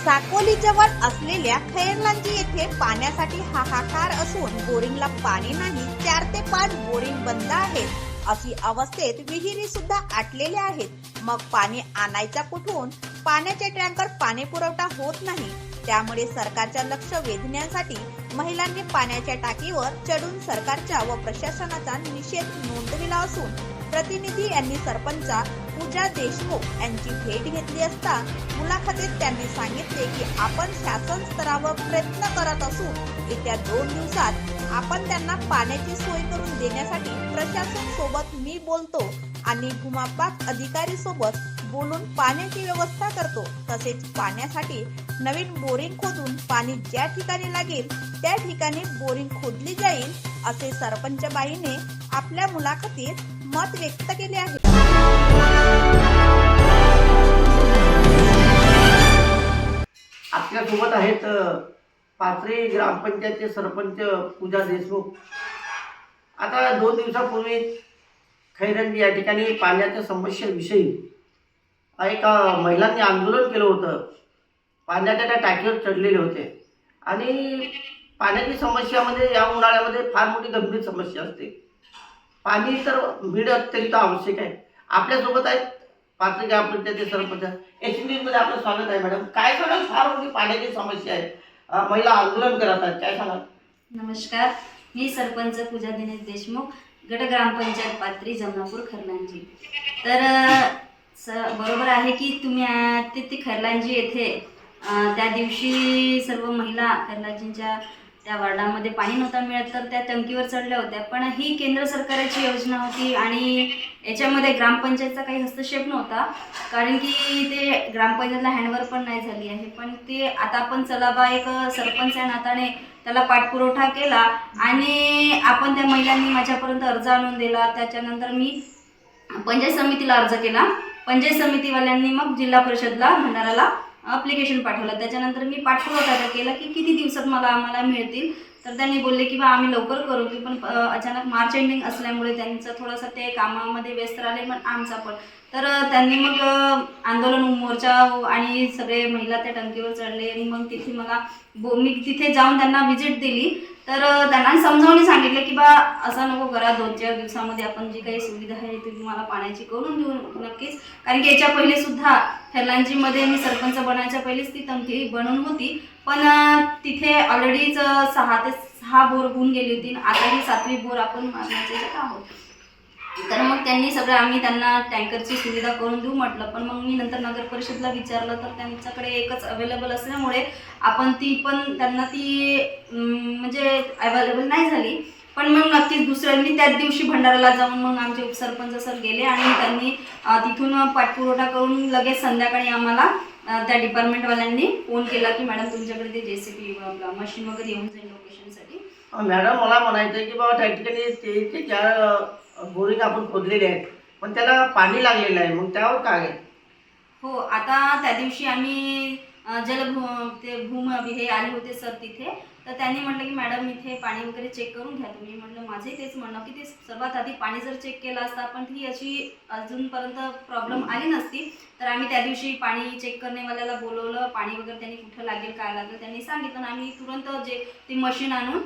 साकोली जवळ असलेल्या खैरलांजी येथे पाण्यासाठी हाहाकार असून बोरिंगला पाणी नाही, 4 ते 5 बोरिंग बंद आहेत। अशी अवस्थेत विहिरी सुद्धा आटलेल्या आहेत। मग पाणी आणायचा कुठून? पाण्याचे टँकर पाणी पुरवठा होत नाही। त्यामुळे सरकारच्या लक्ष वेधण्यासाठी महिलांनी पाण्याच्या टाकीवर चढून सरकारच्या व प्रशासनाचा निषेध नोंदविला असून प्रतिनिधी यांनी सरपंच पूजा देशमुख यांची भेट घेतली असता मुलाखतीत त्यांनी सांगितले की आपण शासन स्तरावर प्रयत्न करत असून येत्या 2 दिवसात आपण त्यांना पाण्याची सोय करून देण्यासाठी प्रशासन सोबत मी बोलतो आणि भूमापाक अधिकारी सोबत बोलून पाण्याची व्यवस्था करतो। तसेच पाण्यासाठी नवीन बोरिंग खोदून पाणी ज्या ठिकाणी लागेल त्या ठिकाणी बोरिंग खोदली जाईल, असे सरपंच बाईने आपल्या मुलाखतीत मत व्यक्त केले आहे। आपल्या सोबत आहेत पाथरी ग्रामपंचायतचे सरपंच पूजा देशमुख। आता 2 दिवसापूर्वी खैरंजी या ठिकाणी पाण्याच्या समस्येविषयी एक महिलांनी आंदोलन केलं होतं। पाण्याच्या त्या टाकीवर चढलेले होते आणि पाण्याची समस्या म्हणजे या उन्हाळ्यामध्ये फार मोठी गंभीर समस्या असते। पाणी तर मिळणं अत्यंत आवश्यक आहे। आपल्यासोबत आहेत पाथरी ग्रामपंचायतचे सरपंच। मध्ये आपलं स्वागत आहे मॅडम। काय सांगाल, फार मोठी पाण्याची समस्या आहे, महिला आंदोलन करत आहेत, काय सांगाल? नमस्कार, मी सरपंच पूजा दिनेश देशमुख, गट ग्रामपंचायत पाथरी जमनापूर खैरलांजी। तर बरोबर आहे की तुम्ही ते खैरलांजी येथे त्या दिवशी सर्व महिला खैरलांजींच्या त्या वार्डामध्ये पाणी नव्हतं मिळत तर त्या टंकीवर चढल्या होत्या। पण ही केंद्र सरकारची योजना होती आणि याच्यामध्ये ग्रामपंचायतचा काही हस्तक्षेप नव्हता, कारण की ते ग्रामपंचायतला हँडवर पण नाही झाली आहे। पण ते आता आपण चला बा एक सरपंच या नात्याने त्याला पाठपुरवठा केला आणि आपण त्या महिलांनी माझ्यापर्यंत अर्ज आणून दिला। त्याच्यानंतर मी पंचायत समितीला अर्ज केला। पंचायत समितीवाल्यांनी मग जिल्हा परिषदला भंडाराला ॲप्लिकेशन पाठवलं। त्याच्यानंतर मी पाठपुरावा केला की किती दिवसात आम्हाला मिळतील, तर त्यांनी बोलले की बा आम्ही लवकर करू की, पण अचानक मार्च एंडिंग असल्यामुळे त्यांचं थोडंसं ते कामामध्ये व्यस्त राहिले, पण आमचा पण। तर त्यांनी मग आंदोलन मोर्चा आणि सगळे महिला त्या टंकीवर चढले आणि मग तिथे मी तिथे जाऊन त्यांना व्हिजिट दिली। तर त्यांना समजावून सांगितलं की बा असं नको करा, 2-4 दिवसामध्ये आपण जी काही सुविधा आहे ती तुम्हाला पाण्याची करून देऊ नक्कीच। कारण की याच्या पहिले सुद्धा खैरलांजीमध्ये मी सरपंच बनायच्या पहिलेच ती टंकी बनवून होती, पण तिथे ऑलरेडीच 6 ते 6 बोर होऊन गेली होती। आता ही 7वी बोर आपण मारण्याचे आहोत। तर मग त्यांनी सगळं आम्ही त्यांना टँकरची सुविधा करून देऊ म्हटलं। पण मग मी नंतर नगर परिषदला विचारलं तर त्यांच्याकडे एकच अवेलेबल असल्यामुळे आपण त्यांना ती म्हणजे अवेलेबल नाही झाली। पण मग नक्कीच दुसऱ्यांनी त्याच दिवशी भंडाराला जाऊन मग आमचे उपसरपंच सर गेले आणि त्यांनी तिथून पाठपुरवठा करून लगेच संध्याकाळी आम्हाला त्या डिपार्टमेंटवाल्यांनी फोन केला की मॅडम तुमच्याकडे ते JCB मशीन वगैरे येऊन जाईल लोकेशनसाठी। मॅडम, मला म्हणायचं आहे की बाबा त्या ठिकाणी ते 4 बोरिंग आपण खोदलेले आहेत, पण त्याला पाणी लागलेलं आहे, मग त्यावर काय आहे? हो, आता त्या दिवशी आम्ही भूम हे आले होते सर तिथे, तर त्यांनी म्हटलं की मॅडम इथे पाणी वगैरे चेक करून घ्या तुम्ही। म्हटलं माझंही तेच म्हणणं की ते सर्वात आधी पाणी जर चेक केलं असतं पण ती अशी अजूनपर्यंत प्रॉब्लेम आली नसती। तर आम्ही त्या दिवशी पाणी चेक करण्यावाल्याला बोलवलं, पाणी वगैरे त्यांनी कुठं लागेल काय लागेल त्यांनी सांगितलं आणि आम्ही तुरंत ती मशीन आणून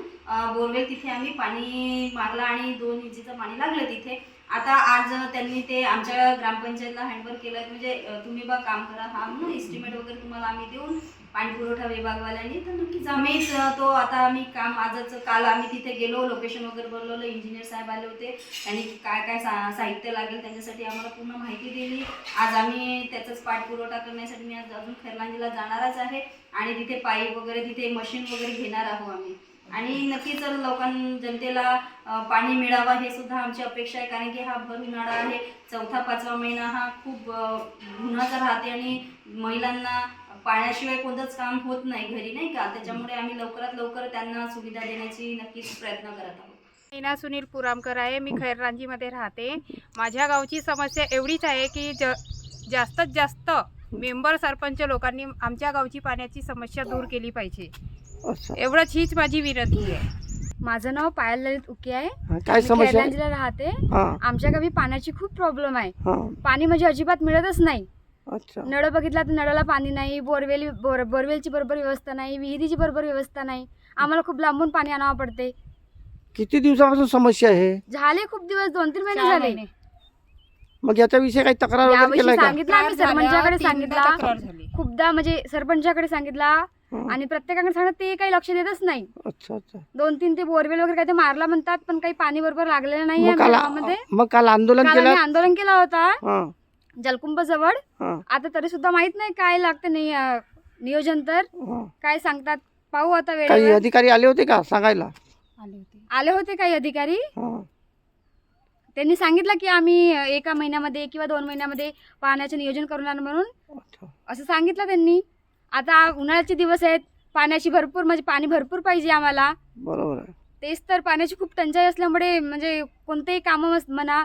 बोरवेल तिथे आम्ही पाणी मारलं आणि 2 इंचीचं पाणी लागलं तिथे। आता आज त्यांनी ते आमच्या ग्रामपंचायतला हँडवर केलं, म्हणजे तुम्ही बा काम करा हा म्हणून एस्टिमेट वगैरे तुम्हाला आम्ही देऊन पाणी पुरवठा विभागवाल्यांनी। तर नक्कीच आम्ही आम्ही काम काल आम्ही तिथे गेलो, लोकेशन वगैरे बोलवलं, इंजिनियर साहेब आले होते, त्यांनी काय काय साहित्य लागेल त्यांच्यासाठी आम्हाला पूर्ण माहिती दिली। आज आम्ही त्याचाच पाठपुरवठा करण्यासाठी मी आज अजून खैरलांजीला जाणारच आहे आणि तिथे पाईप वगैरे तिथे मशीन वगैरे घेणार आहोत आम्ही। आणि नक्कीच जनतेला पाणी मिळावं हे सुद्धा आमची अपेक्षा आहे, कारण की हा भर उन्हाळा आहे, 4-5वा महिना हा खूप उन्हाचा राहते आणि महिलांना पाण्याशिवाय कोणतंच काम होत नाही घरी, नाही का? त्याच्यामुळे आम्ही लवकरात लवकर त्यांना सुविधा देण्याची नक्कीच प्रयत्न करत आहोत। मीना सुनील पुरामकर आहे, मी खैरलांजीमध्ये राहते। माझ्या गावची समस्या एवढीच आहे की जास्तीत जास्त मेंबर सरपंच लोकांनी आमच्या गावची पाण्याची समस्या दूर केली पाहिजे, एवढंच हीच माझी विनंती आहे। माझं नाव पायल ललित उके आहे, काय समस्या? खैरलांजीला राहते। आमच्या गावी पाण्याची खूप प्रॉब्लेम आहे, पाणी म्हणजे अजिबात मिळतच नाही। अच्छा. नळ बघितला तर नळाला पाणी नाही, बोरवेलची बरोबर व्यवस्था नाही, विहिरीची बरोबर व्यवस्था नाही. आम्हाला खूप लांबून पाणी आणावं पडते. किती दिवसापासून समस्या आहे? झाले खूप दिवस, 2-3 महिने 4 झाले. महिने. मग याच्याविषयी काही तक्रार वगैरे याविषयी केलाय का? सांगितलं आम्ही सरपंचाकडे, तीनदा सांगितला तक्रार झाली. खूपदा, म्हणजे सरपंचाकडे सांगितला हं. आणि प्रत्येकाकडे सांगितलं, ते काही लक्ष देतच नाही. अच्छा अच्छा. 2-3 ते बोरवेल वगैरे काही ते मारला म्हणतात, पण काही पाणी बरोबर लागलेलं नाही गावामध्ये. मग काल आंदोलन काल केलं? आम्ही आंदोलन केला होता हां जलकुंभ जवळ. हां आता तरी सुद्धा माहित नाही काय लागतं नाही, नियोजन तर हां. काय सांगतात, पाहू आता काही वेळेवर. अधिकारी आले होते का सांगायला? आले होते काही अधिकारी, हां. त्यांनी सांगितलं की आम्ही 1 महिन्यामध्ये किंवा 2 महिन्यामध्ये पाण्याचं नियोजन करणार म्हणून, अच्छा. असं सांगितलं त्यांनी. आता उन्हाळ्याचे दिवस आहेत, पाण्याची भरपूर, म्हणजे पाणी भरपूर पाहिजे आम्हाला. बरोबर आहे. तेच तर, पाण्याची खूप टंचाई असल्यामुळे म्हणजे कोणतेही कामं म्हणा,